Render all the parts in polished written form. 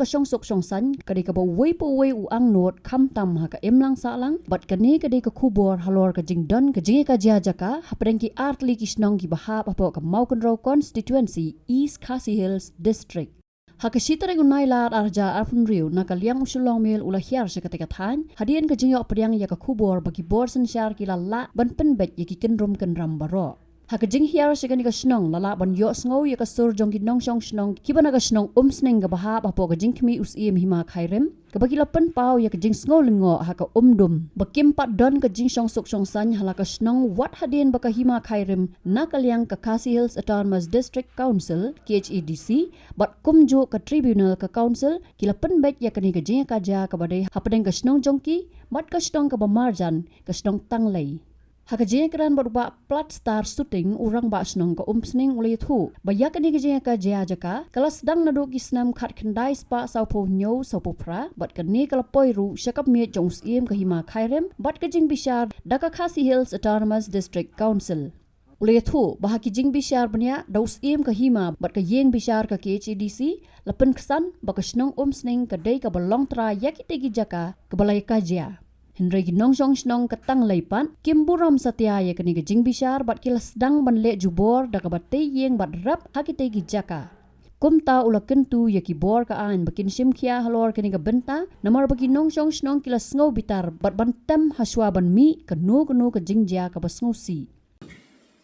ka syong sok syong san kadai ka ba wei po wei u ang not kham tam ha ka emlang sa lang bat kani kadai ka khubor halor ka jing don ka jing ka jia jaka hapreng ki artli ki snong ki bahap apo ka mau control constituency East Khasi Hills district. Hakashita ring unai lar arja arpun riu na kaliang usulong mil ula hiar sa katikatan hadian ka jingyo priang ya ka khubor bagi bor sen syar ki lala ban penbet ya ki kenrum kenram baro. Hakajing hiar sa kanika snong lala ban yo sngo ya ka sur jong ki nong syong snong ki bana ka snong sneng ka bahap apo ka jing kmi usim hima khairem ka bagi lapen pau ya ka jing sngo lengo ha ka dum bakim pat don ka jing syong sok syong san hala ka snong wat hadian baka hima khairem na kaliang ka Khasi Hills Autonomous District Council KHEDC bat kumjo ka tribunal ka council ki lapen bet ya kanika jing ka ja ka badai hapadeng ka snong jongki bat ka snong ka bamarjan ka snong tanglei. Hakajeng keran berupa plat star shooting urang ba snong ka sning ulai thu bayak ni kajeng ka jia jaka kelas sedang naduk isnam khat kendai spa saupo nyo saupo pra bat kani kalapoi ru syakap mi jong sim ka hima khairem bat kajing bishar daka Khasi Hills Autonomous District Council ulai thu bahaki jing bishar banya daus im ka hima bat ka yeng bishar ka KHEDC lapen kesan ba ka snong sning ka dei ka balong tra yakitegi jaka ka balai ka jia Henry ginong syong snong ketang leipan kimburam satya ya kani jing bishar bat kilas dang banle jubor da kabat yeng bat rap hakite gijaka kumta ula kentu ya kibor ka an bakin simkhia halor kani benta namar bagi nong syong snong kilas ngau bitar bat bantem haswa ban mi kanu ka jingja ka basngusi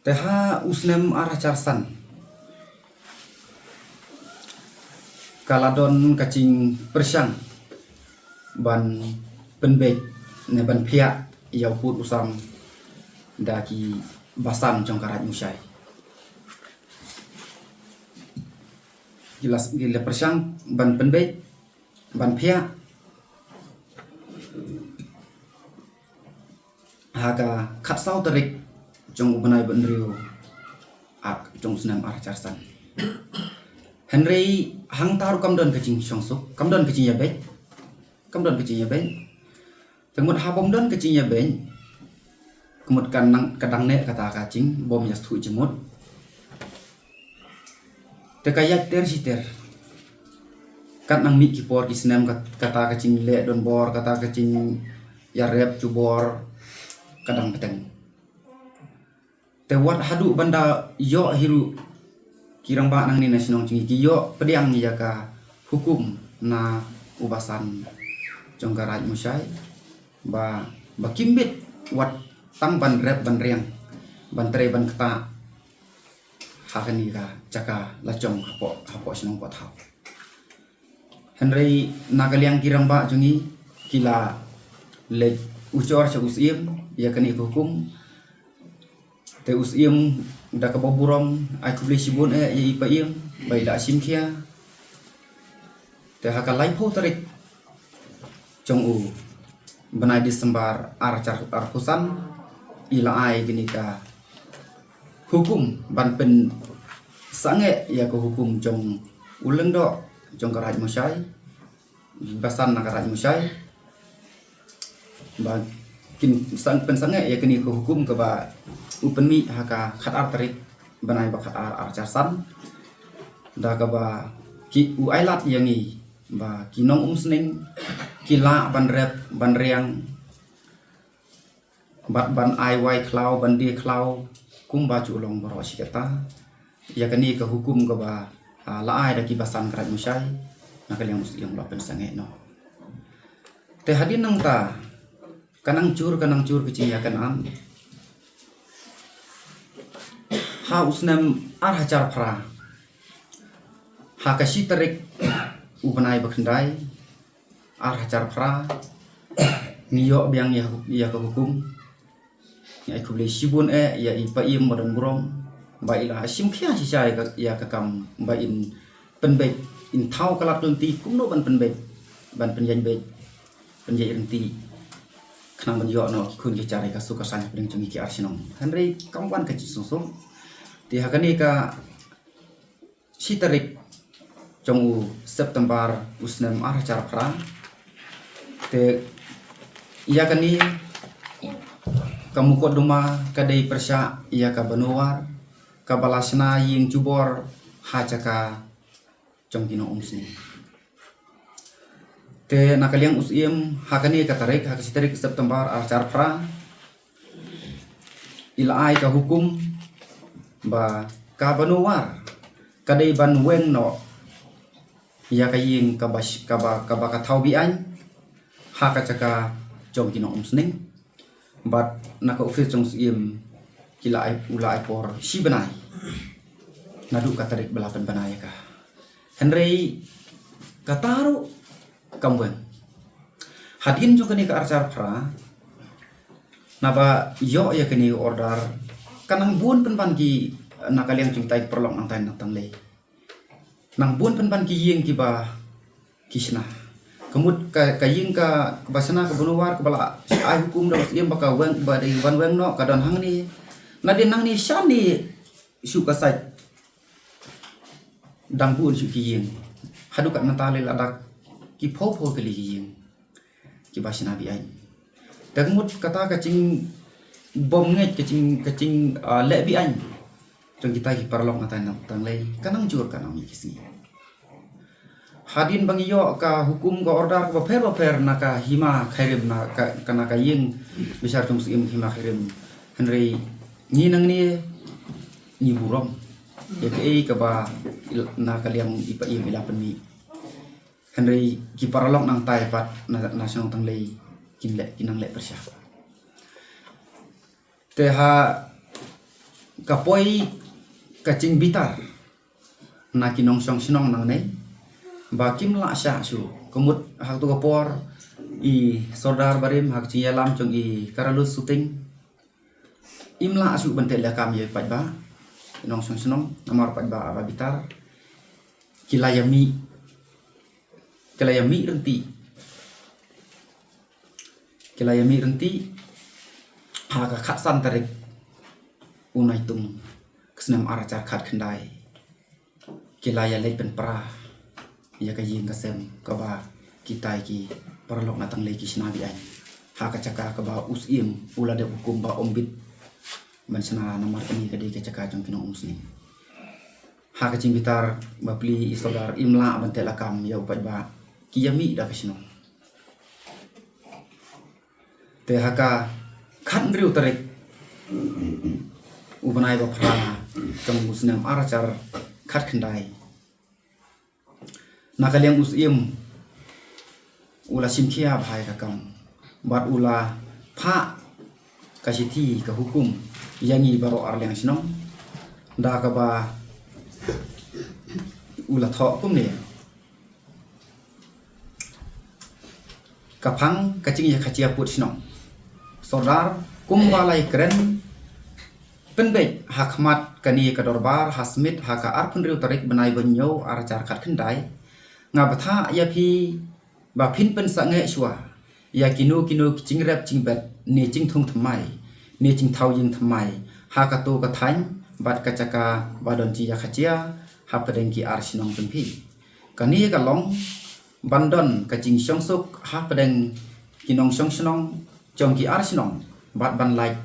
teha usnem arah charsan kaladon kacing persyang ban penbek ne ban pia yau put usam daki basan jong karat musai jelas gila persyang ban penbek ban pia haga khatsau terik jong ubanai benriu ak jong senam arah charsan Henry hang taru kamdon kecing syongsuk kamdon kecing ya baik Kemud habom don kecingnya ben, kemud kadang nek kata kacing bom jas tu jemut. Tekayak ter, kat nang mik kipor kisnem kata kacing le don bor kata kacing yarep cubor kadang peteng. Tewat hadu banda yo hiru kirang ba nang ni nasionong cingi yo pediang ni jaka hukum na ubasan jonggarai musai. Ba kimbit wat tang ban rep ban riang ban tre ban kata hakani ka caka lacong hapo sinong pot hau Henry nagaliang kirang ba jungi kila le ucor sa usim ya kani hukum te usim da ka boburom ai kubli sibun ya ipaim bai da simkhia te hakalai pho tarik jong u benai disembar arkusan ila ai gini ka hukum ban pen sange ya ko hukum jong uleng do jong karaj musai basan na karaj musai ba kin sang pen sange ya gini ko hukum ka ba upen mi haka khat artarik benai ba khat ar charsan da ka ba ki u ailat yangi ba kinong sning kila ban rep ban riang bat ban ai wai klau ban di klau kum ba chu long baro siketa ya kani ka hukum ka ba la ai da ki basan karat musai na kaliang musliam la pen sange no te hadin nang ta kanang cur kecing ya kan am ha usnam ar hajar pra ha kashi tarik ubanai bakandai ar hajar pra niyo biang ya ka hukum ya kubli sibun ya ipaim modon burom ba ila simkhia si sai ya ka kam ba in penbek in thau kalap tunti kumno ban penbek ban penjan bek penjai renti khnang ban yo no kun ki cari ka suka san bring chungi ki arsinong Henry kamwan ka chisungsung ti hakani ka sitarik jong September usnem ar hajar pra te iya kani kamu koduma kadai persya iya ka banuar ka balasna ying jubor hajaka jong kino umsni te nakaliang usiem hakani katarik hakasitarik September arcar pra ila ai ka hukum ba ka banuwar kadai ban weng no ya kaying ka ba ka thau bi an haka chaka jong kinong umsning but naka office jong siem kila ai ula ai por si banai nadu katarik belapan banai ka Henry kataru kamwen hadin juga ni ka arcar pra naba yo ya kini order kanang buon penpan ki nakaliang chung tai perlong nang tai nang le nang buon penpan ki yeng ki ba kisna kemut ka yeng ka basana ka bunuwar ka bala ai hukum da siem baka weng ba dei wan weng no ka don hang ni na din nang ni shan ni su ka sai dang buon su ki yeng hadu ka natale la dak ki pho ke li yeng ki basana bi ai Dagmut kata kacing bom nget kacing le bi an jong kita ki parlok ngatan tang lei kanang jur kanang mi kisi hadin bang yo ka hukum ka order ka per naka hima khairim na kana ka ying besar tung sim hima khairim henry ni nang ni burom ya ke ka ba na kaliang ipa iya bila penmi henry ki parlok nang tai pat nasional tang lei kinang le persya teha kapoi kacing bitar na kinong song sinong nang nei ba kim la sha su kemut hak tu kapor i sodar barim hak chi yalam chong i karalus shooting imla su bentel la kam ye pat ba kinong song sinong nomor pat ba bitar kilayami renti haka khatsan tarik unai tung kesnam aracar khat khandai kilaya lei pen pra ya ka yin kasem ka ba kitai ki parlok na tang lei ki sna bi ai haka caka ka ba usim ula de hukum ba ombit man sna namar ni ka de ka caka jong kinong umsni haka cing bitar ba pli isodar imla ban telakam ya upat ba kiyami da kasno te haka khat riu tarik ubanai ba phra kang musnam aracar khat khandai nakaliang usim ula simkhia bhai ka kam bat ula pha kasiti ka hukum yangi baro arliang sinong da ka ba ula tho kum ne kapang kacing ya khachia put sinong sodar kumbalai keren penbek hakmat kani kadorbar hasmit haka arpun riu tarik benai benyo aracar khat khandai ngabatha ya phi ba phin pen sange shwa ya kinu ching rap ching bet ni ching thung thamai ni ching thau ying thamai haka tu ka thain bat kachaka badon chi ya khachia hapadeng ki ar sinong penphi kani ka long bandon kaching songsuk hapadeng kinong song sinong jong ki ar sinong bat ban like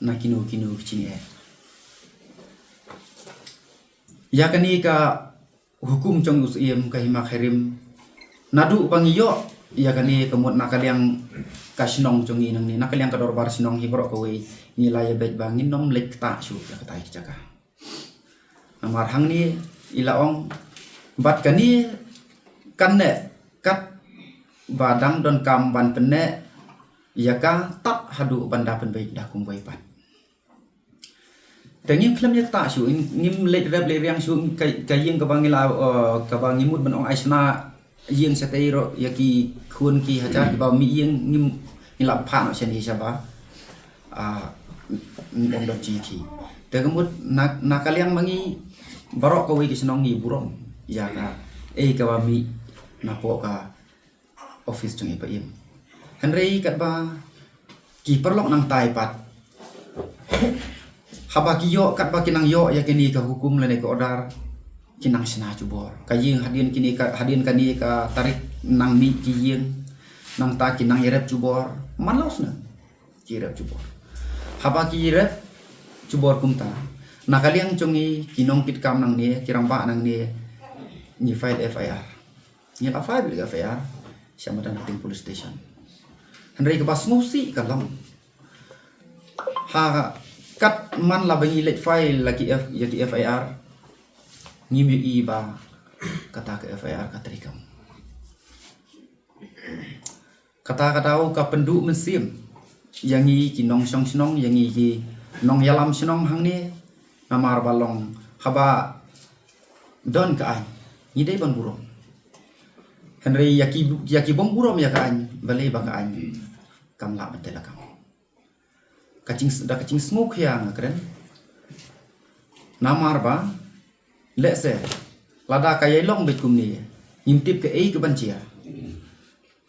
na kinu ching e ya kani ka hukum jong usim ka hima khairim nadu bangiyo ya kani kemut nakaliang kasinong jong inang ni nakaliang kadorbar sinong hibro ko we nilai bet bangin nom lek ta su ya katai jaka amar hang ni ilaong bat kani kanne kat badang don kam ban penne yaka tap hadu banda pen baik dah kum baik pat tengin film ya ta su nim le rap le riang su kayeng ka bangila ka bangimut ban ong aisna yeng satairo yaki khun ki hajar ba mi yeng nim nilap pha no chen hi saba om don chi ki tegemut nakaliang mangi barok ko wi kisnong ni burong ya ka ka ba mi na po ka office jong ipa im Henry kat ba ki perlok nang tai pat haba ki yo kat ba kinang yo ya kini ka hukum lene ko order kinang sina jubor kaying hadin kini ka hadin kani ka tarik nang mi ki yeng nang ta kinang yerep jubor manlos na ki rep jubor haba ki rep jubor kumta nakaliang chongi kinong kit kam nang ni kirang ba nang ni ni file FIR ni la file FIR siapa dan hating police station Henry ke bas ngusi kalam ha kat man la bangi let file lagi yati FIR ngimi iba kata ke FIR katrikam kata-katau ka penduk mesim yang ki nong song snong yang ki nong yalam snong hang ni namar balong haba don ka an ni dei ban burung Henry yaki bom burom ya ka an balai ba ka an kam la betela kam kacing smoke yang keren namar ba lese lada kaya long be kum ni ngintip ke ke bancia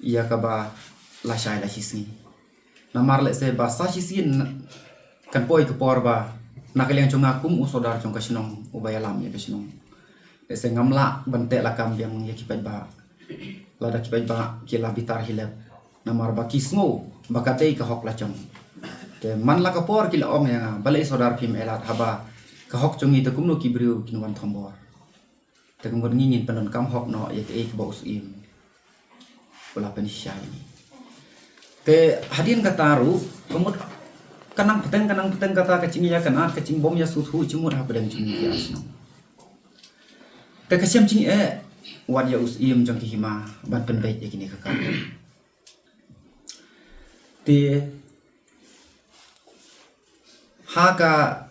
ia ka ba la shai la sisi namar lese ba sa sisi kan poi ke por ba nakaliang chunga kum usodar chong kasinong ubaya lam ya kasinong lese ngamla bante la kam yang ya kipat ba lada kipat ba kila bitar hilap namar ba kismo bakatei ka hok la chong te man la ka por kila ong yang balai sodar pim elat haba ka hok chongi te kumno kibriu kinwan thombor te kumod ngingin panon kam hok no ya ke bos im bola pensyai te hadin kataru kumod kanang peteng kata kacing ya kan kacing bom ya suthu cimur ha pedang cing ya asno te kasiam cing wad ya usim jong ki hima ban penbait ya kini kakak te haka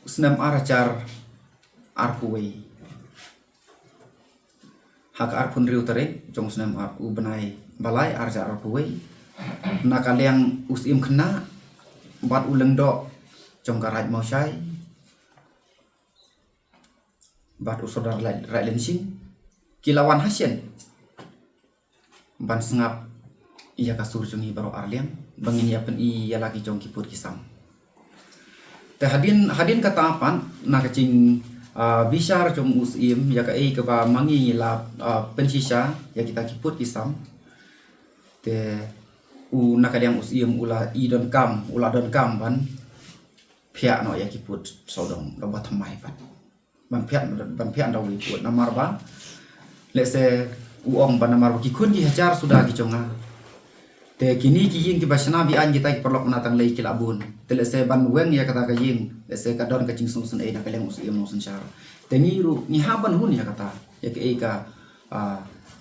senam aracar arpuwei haka arpun riu tarik jong senam arpu benai balai arcar arpuwei nakaliang usim kena bat uleng do jong karat mau syai bat usodar rai lensing kilawan hasien ban sengap ia kasur jongi baru arliang bangin ya pen ia lagi jong kipur kisam te hadin kata apan na kacing bisar jong usim ya ka ke ba mangi la pensisa ya kita kipur kisam te nakaliang usim ula don kam ban pia no ya kiput sodong do batamai ban pia ndaw iput namar ba lese uong ban namar ki kun ki hajar sudah ki jonga te kini ki yin ki basna bi an kita ki perlok menatang lei kilabun te lese ban weng ya kata ka yin lese ka don ka cing sung sun nakaliang usim no sun syar te ngiru ni haban hun ya kata ya ke ka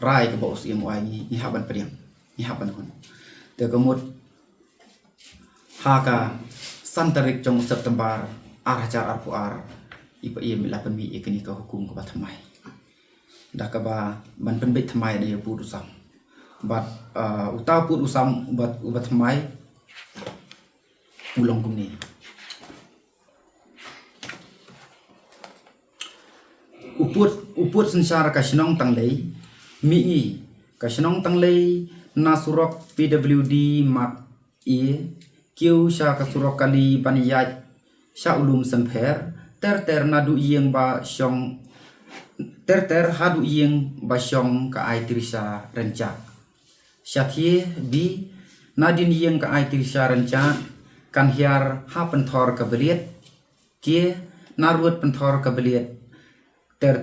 rai ke ba usim wa ni haban priam ni haban hun te kemud haka santarik jong September arhacar arpuar ipa ia mila penmi ikini ka hukum ka bathamai dah ka ba ban penbait thamai da pu usam bat utau pu usam ubat thamai ulong kumni uput sensar ka sinong tanglei mi ni ka sinong tanglei nasurok PWD mak kiu sya kasurok kali baniyat sya ulum semper ter nadu yeng ba syong ter hadu yeng ba syong ka ai trisa renca syathie bi nadin yeng ka ai trisa renca kan hiar ha penthor ka beliet kie narut penthor ka beliet ter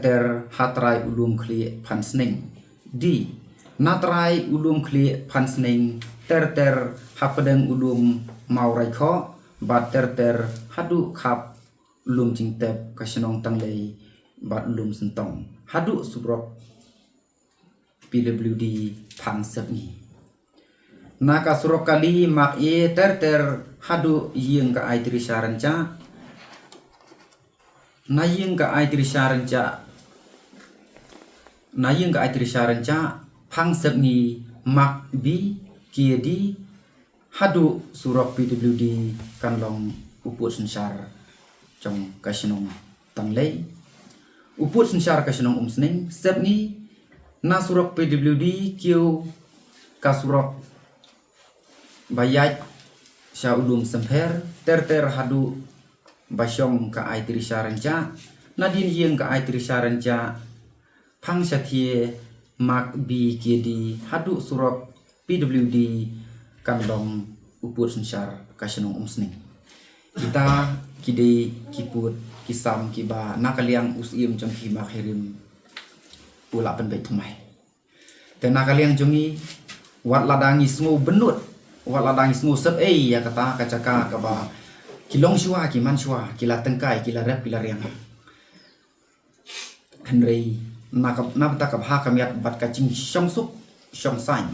hatrai ulum khli phansning di natrai ulum khli phansning ter hapadeng ulum maurai kho bat ter hadu khap ulum jingtep kasinong tanglei bat ulum sentong hadu subrok PWD phansep ni naka surok kali mak ter hadu yeng ka ai trisaranca na yeng ka ai trisaranca phangsep ni mak bi kiedi hadu surok PWD kanlong uput sensar trong kasinong tanglei uput sensar kasinong umsning sep ni na surok PWD kiu kasurok bayat sya ulum semper ter hadu basyong ka ai trisaranca nadin yeng ka ai trisaranca phang sathie mak bi kiedi hadu surok PWD kanlong uput sensar kasinong umsning kita kidei kiput kisam kiba nakaliang usim jong ki makhirim pula penbait thumai Tena kalian jongi wat ladangi semua benut wat ladangi semua sep ya kata kacaka ka ba kilong shua kiman shua kila tengkai kila rep kila riang Henry nakap nabta ka ha kamiat bat kacing syong suk syong sain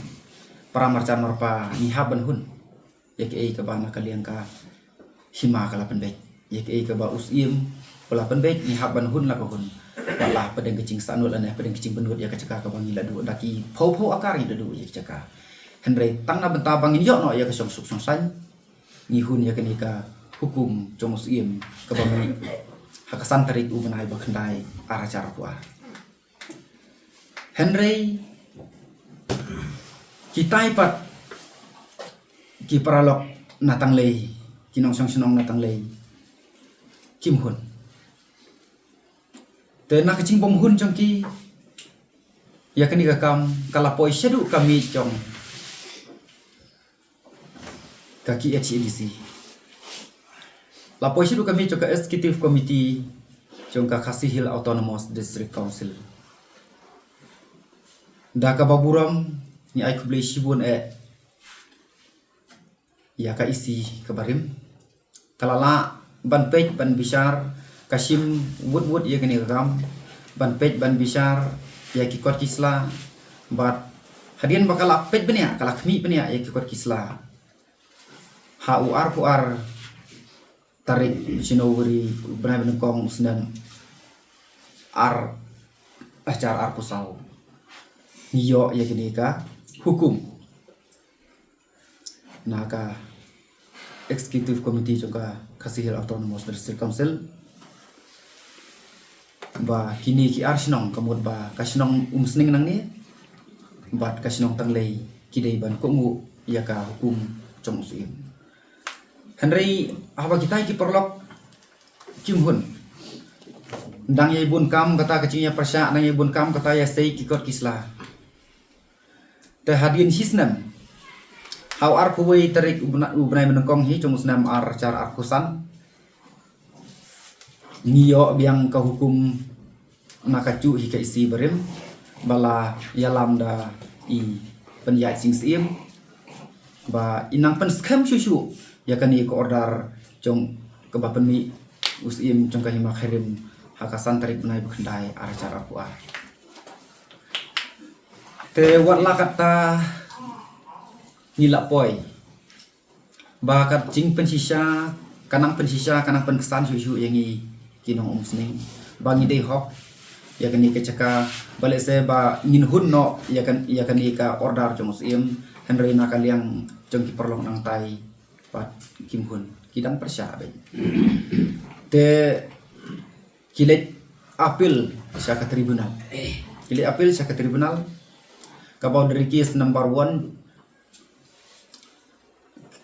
para marcan marpa ni haban hun yake ka ba nakaliang ka hima kala penbek yake ka ba usim kala penbek ni haban hun la ka hun walah pedeng kecing sanul aneh pedeng kecing benut ya kacaka ka bangila du daki pau akar ida du ya kacaka Henry tang na benta bangin yo no ya ka syong suk syong sain ni hun ya kenika hukum jong usim ka bangi hakasan tarik ubenai bakandai arah cara puar Henry kita ipat ki paralok natang lei kinong sang senong natang lei kim hun te na kecing bom hun jong ki ya kani ka kam kala poi sedu kami jong kaki HEDC la poi sedu kami jong ka executive committee jong ka Khasi Hill Autonomous District Council da ka baburam ni ai kublei shibun ya ka isi kabarim kalala ban pej ban bishar kasim wood ya kani kam ban pej ban bishar ya kikot kisla bat hadian bakal pej benia kala khmi benia ya kikot kisla ha uar puar tarik sinowri benai benengkong sendan ar acar ar pusau niyo ya kini ka hukum naka executive committee juga Khasi Hill Autonomous District Council ba kini ki arsinong kamut ba kasinong umsning nang ni bat kasinong tanglei kidai ban kongu ya ka hukum jong usim Henry apa kita ki perlok kim hun ndang ye bun kam kata kecinya persya ndang ye bun kam kata ya sei kikot kisla te hadin hisnam how ar puwei tarik ubnai menengkong hi jong usnam ar cara ar kusan niyo biang ka hukum nakacu hi ka isi berim bala yalam da i penyai sing sim ba inang pen scam susu ya kan i ko order jong ke ba penmi usim jong ka hima khirim hakasan tarik benai bekendai ar cara puar te watla kata nilak poi bakat jing pensisa kanang penkesan susu yang i kinong umsning bangi dei hok ya kan i kecaka balik se ba ngin hun no ya kan i ka order jong usim Henry na kaliang jong ki perlong nang tai pat kim hun kidang persya be te kilet apil sa ka tribunal kilet apil sa ka tribunal ka boundary case number 1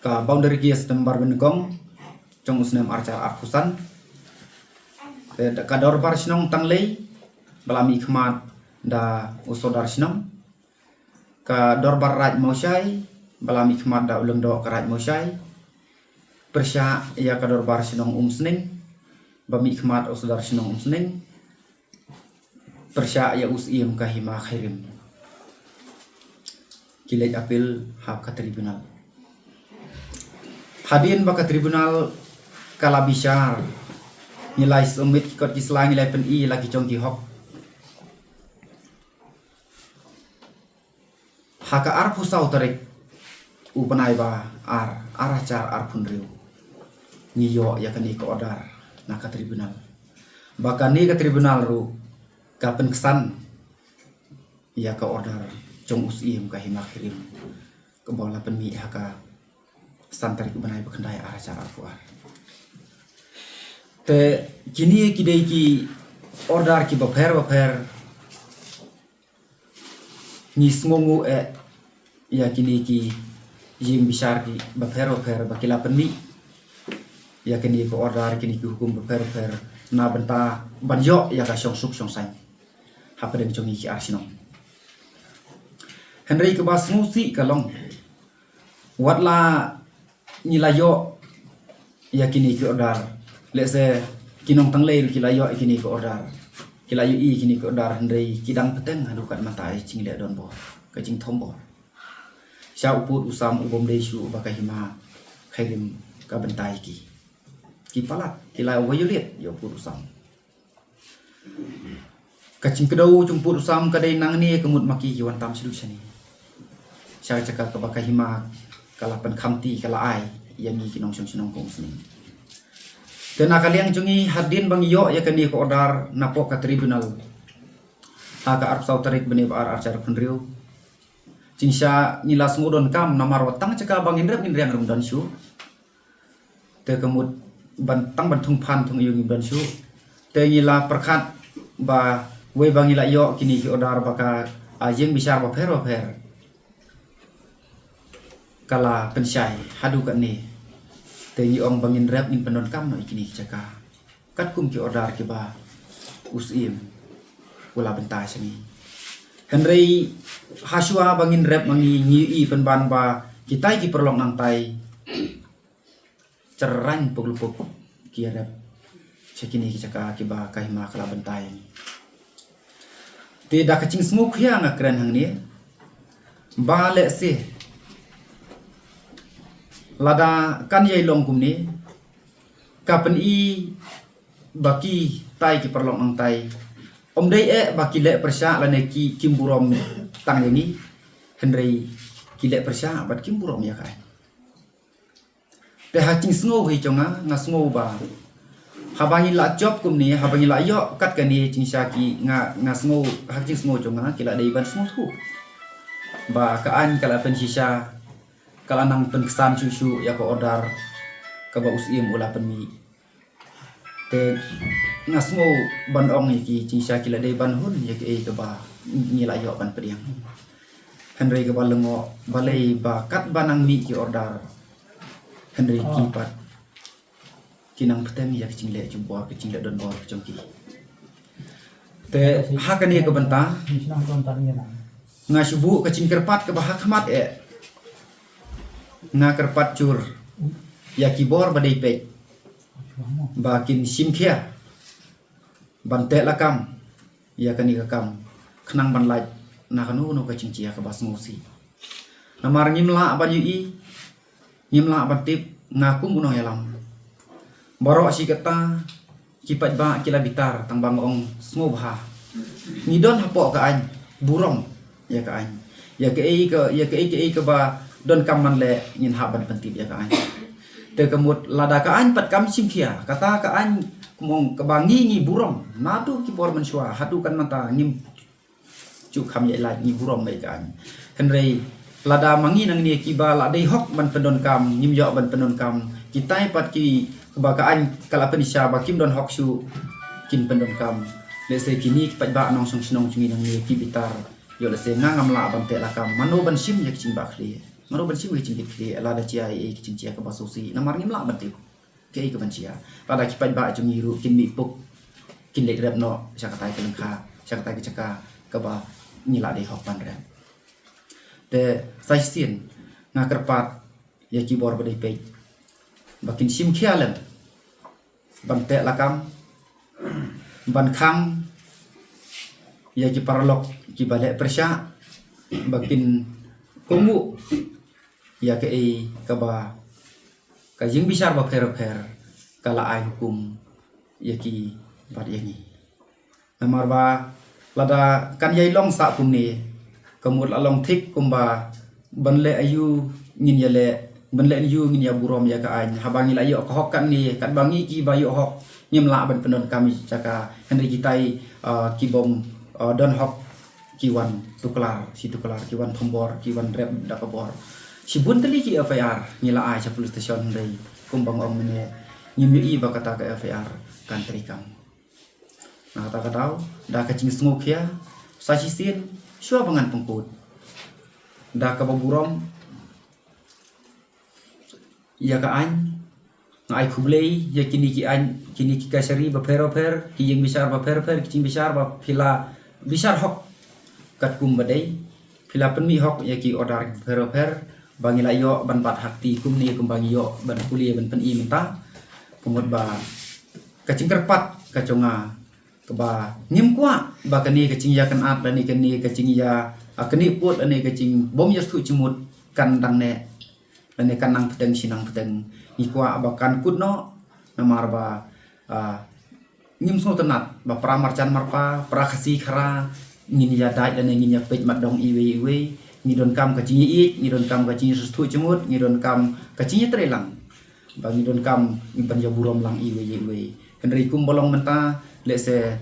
ka boundary case number benegong jong usnam arca arkusan ka dor bar sinong tanglei balami khmat da usodar sinong ka dor bar raj mosai balami khmat da ulung do ka raj mosai persya ya ka dor bar sinong umsning bami khmat usodar sinong umsning persya ya usim ka hima khairim kilet apil hab ka tribunal hadin baka tribunal kala bishar nilai sumit kot kislang nilai pen i lagi jong ki hok haka ar pusau tarik upanai ba ar aracar ar punriu niyo ya kani ko order na ka tribunal baka ni ka tribunal ru ka pen kesan ya ka order jong usim ka hima khirim ke bola pen mi haka santarik benai bekendai arah cara puar te kini kidai ki order ki baper ni smongu ya kini ki jing bisar ki baper bakila penmi ya kini ko order kini ki hukum baper na benta banjo ya ka syong suk syong sai hapa den jongi ki arsinong Henry ke bas musi kalong watla nilayo ya kini ki order lese kinong tanglei kilayo kini ki order kilayo i kini ki order Henry kidang peteng hadukan matai cingle don bo kajing tombor sya uput usam ubom desu bakahima khairim ka bentai ki palat kilai wayolet yo uput usam kacing kedau jumput usam kadai nang ni kemut maki yuan tam solution ni sya cakap ka bakahima kalapan khamti kala ai yang ni kinong sinong kong sini kena kalian jungi hadin bang yo ya kani ko order napok ka tribunal aga arp sautarik bene bar arcar penriu cingsya nilas ngudon kam namar watang caka bang indrep indriang rum dan syu te kemut bantang bantung pan tung yung dan syu te ngila perkat ba we bang ila yo kini ki order baka ajeng bisar ba per kala pensyai hadu kan ni te ong bangin rap in penon kam no ikini caka kat kum ki order ki ba usim wala bentai sini Henry hasua bangin rap mangi ngi penban ba kita ki perlong nang tai cerran pukul ki rap cekini ki caka ki ba kahima kala bentai ni tidak kecing smoke ya ngakren hang ni ba le se lada kan yai long kum ni kapen i baki tai ki perlong nang tai om dai baki le persya la ne ki kimburom tang yang ni Henry ki le persya bat kimburom ya kai te hacing sngo hi chonga nga sngo ba habangi la job kum ni habangi la yo kat kan ni cingsya ki nga sngo hacing sngo chonga ki la dai ban sngo thu ba ka an kala pen sisa kala nang pen kesan susu ya ko order ka ba usim ula pen mi te ngasmo ban ong ki cingsya ki la dai ban hun ya ke ba ni la yo ban pediang Henry ke balengo balai ba kat banang mi ki order Henry ki pat kinang peteng ya kecing le jumpa kecing le don bor kecong ki te hakani ke benta ngasubu kecing kerpat ke bah khmat nga kerpat cur ya kibor badai pe bakin simkhia bante lakam ya kani kakam khnang ban laj na kanu no kacing cia ke bas ngosi namar ngimla ban ui ngimla ban tip ngakum uno yalam borok si kata kipat ba kila bitar tang bang ong smobha ngidon hapo ka an burong ya ka an ya ke ba don kaman le ngin haban pentip ya ka an te kemut lada ka an pat kam simkhia kata ka an kumong kebangi ngi burong nadu ki por mensua hadu kan mata ngim cu kham ye la ngi burong mai ka an Henry lada mangi nang ni ki ba la dei hok ban pendon kam ngim yo ban pendon kam kita pat ki kebakaan kala penisha ba kim don hok su kin pendon kam le se kini pat ba nong song sinong chungi nang ni ki bitar yo le se ngam la ban te la kam mano ban sim ye ching ba khli mano ban sim ye ching khli la da chia e ching chia ka ba so si namar ngim la ban te ke ke ban chia pada ki pat ba chungi ru kin mi puk kin le rep no sya katai ke lengkha sya katai ke caka ka ba ni la dei hok ban rep te sai sin nga kerpat ya ki bor ba dei pe bakin sim khialem ban te lakam ban khang ya ki parlok ki bale persya bakin kumu ya ke ka ba ka jing bisar ba pher kala ai hukum ya ki bat yang ni namar ba lada kan yai long sa kum ni kemut along thik kumba ban le ayu ngin ya le ban le yu ngin ya burom ya ka an habangi la yo hok kan ni kat bangi ki ba yo hok ngim la ban penon kami caka Henry kitai ki bom don hok ki wan tuklar si tuklar ki wan thombor ki wan rep dakabor si bun teli ki FIR ngila ai sa police station Henry kumbang ong mene ngim yu ba kata ka FIR kan terikam nah kata katau da kacing sngok ya sa sisin syua bangan pengkut da ka burom ya ka an ngai khublei ya kini ki an kini ki kasari ba pher ki yang bisar ba pher ki bisar ba phila bisar hok kat kum badai phila penmi hok ya ki order pher bangila yo ban bat hakti kum ni kum bangi yo ban kuliah ban pen i menta kumut ba kacing kerpat kaconga keba ngim kwa ba kani kacing ya kan at lani kani kacing ya Kini put ane kecing bom jas tu cimut kandang ne ane kanang pedeng sinang pedeng ikwa abakan kudno namar ba ngim semua tenat ba pramarcan marpa prakasi khara ngin ya dai dan ngin ya pej madong iwe ngidon kam kacing i ngidon kam kacing tu cimut ngidon kam kacing trelang ba ngidon kam ngimpan ya burom lang iwe kendri kum bolong menta lese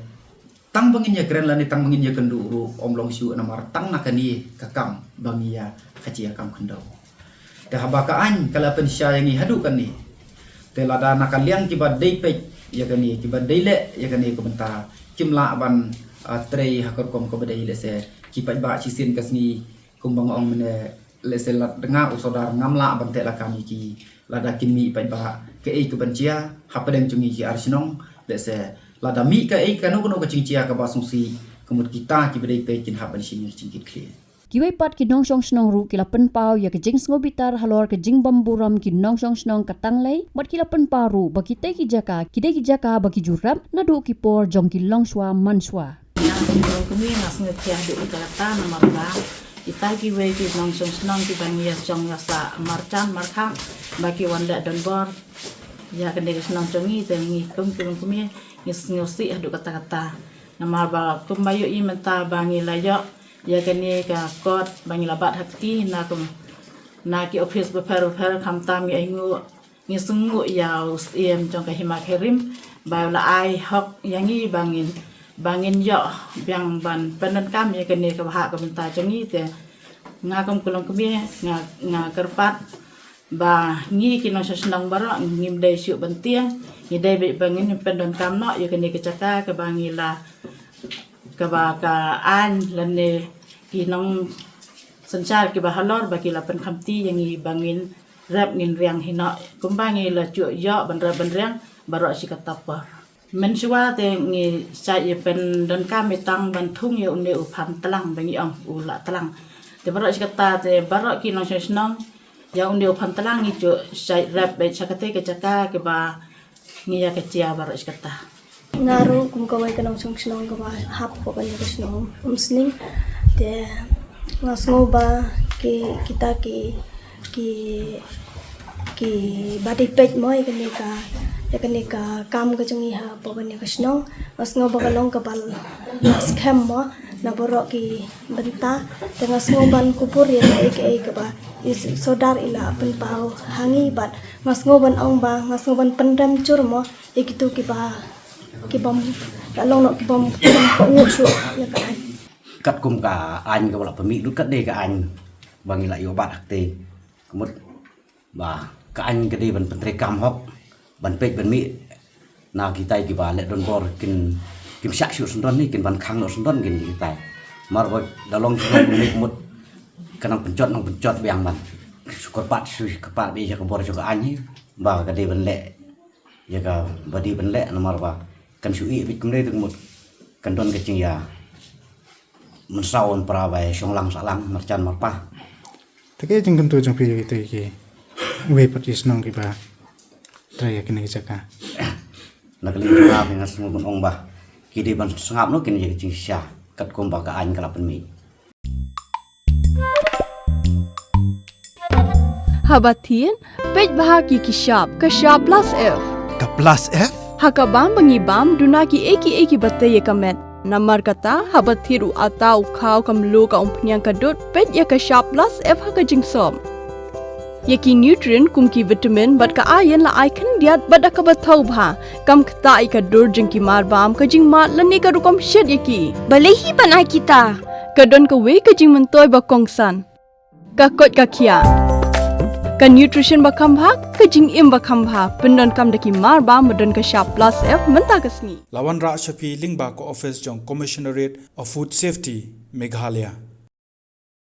tang bangin ya keren lani tang bangin ya kenduru omlong siu namar tang nakani kakam bangia kacia kam kendau dah bakaan kala pensya yang hadu kan ni telada nakaliang kibat dei pe ya kan ni kibat dei le ya kan ni komentar kimla ban trei hakor kom ko bedai le se kipat ba cisin kasni kumbang ong mene le se lat denga usodar ngamla ban te la kami ki lada kimi pa ba ke ei ku bencia hapadeng cungi ki arsinong le se lada mi ka ei kanu kono ka cingcia ka basungsi kemut kita ki bedai pe kin hapan sini cingkit clear Kiwai pat ki nong song snong ru kila pen pau ya ke jing ngobitar halor ke jing bamburam ki nong song snong katang lei mat kila pen paru baki te ki jaka baki jurap nadu ki por jong ki longswa manswa kami nas ngetia du kata marba kita ki we ki nong song snong ki bangia jong rasa marcan markham baki wanda don bor ya kende snong jongi tengi kumi ngosi adu kata namarba kumbayo i menta bangi layo ya kene ka kot bangi labat hakti na ki office beper kam tam ya ingu ngisungu ya usiem jong ka himakherim ba la ai hok yangi bangin yo biang ban penan kam ya kene ka ha ka menta jongi te ngakam kulong kemi nga kerpat ba ngi ki no senang bara ngim dai syu bentiang ni dai be bangin pendon kam no ya kene kecaka ka bangila ka ba ka an lane ki nong sanchar ki ba halor ba ki la pen khamti yang i bangin rap ngin riang hina kumbangi la chu yo ban riang baro si katapa mensua te ngi sa ye pen don kam metang ban thung ye unde upam telang bangi ong ula telang te baro si kata te baro ki nong senang ya unde upam telang ni chu sa rap be chakate ke chaka ke ba ngi ya ke cia baro si kata ngaru kum kawai kanong song snong ka ba hap ko kan ka snong sning de ngasngo ba kita badi pet moi kan ka kam ka jungi ha po kan ka snong ngasngo ba kalong ka bal scam mo na boro ki benta de ngasngo ban kupur ya ke ka ba is sodar ila pen pau hangi bat ngasngo ban ong ba ngasngo ban pendam cur mo ikitu ki bom dalong no ki bom ko ngusu ya ka cắt cùng cả anh cái là phải mỹ đút cắt đi cả anh bằng như lại yêu bạn hạt tê một bà cả anh cái đi vẫn phải cam hóc vẫn pek vẫn mỹ nào kita cái bà lại đồn bor kim sắc sụt xuống đi kim văn khang nó xuống kim kita mà rồi đã long xuống mỹ một cái năng pencot biang man sukar pat bây giờ cái bor cho cả anh ấy bà cái đi vẫn lệ giờ cái bà đi vẫn lệ nó mà bà cần chú ý với cái đây được một cần đón cái chuyện gì mensawon prabai songlang salang marcan marpa take jengkem tu jeng pi te ki we patis nong ki ba traya kini jaka nakali jaka dengan semua ong ba kidi ban sangap no kini jadi cingsya kat komba ka an kala penmi habatin pej bahaki ki shop ka shop plus f ka plus f hakabam bangi bam dunaki eki batte ye kamet Namar kata habat thiru atau kau kamlu ka umpnyang kadut pet ya ka sharp plus f ha ka jingsom. Yaki nutrient kum ki vitamin bat ka iron la icon diat bat ka bathau bha kam kta I ka dur jing ki mar bam ka jing mat lani ka rukom shed yaki. Balehi banai kita. Ka don ka we ka jing mentoy ba kongsan. Ka kot ka kia. Ka nutrition ba kham bha ka jing im ba kham bha pendon kam daki mar bam don ka sharp plus f menta kasni. Lawan Ra Shafi Lingba ko office jong Commissionerate of Food Safety Meghalaya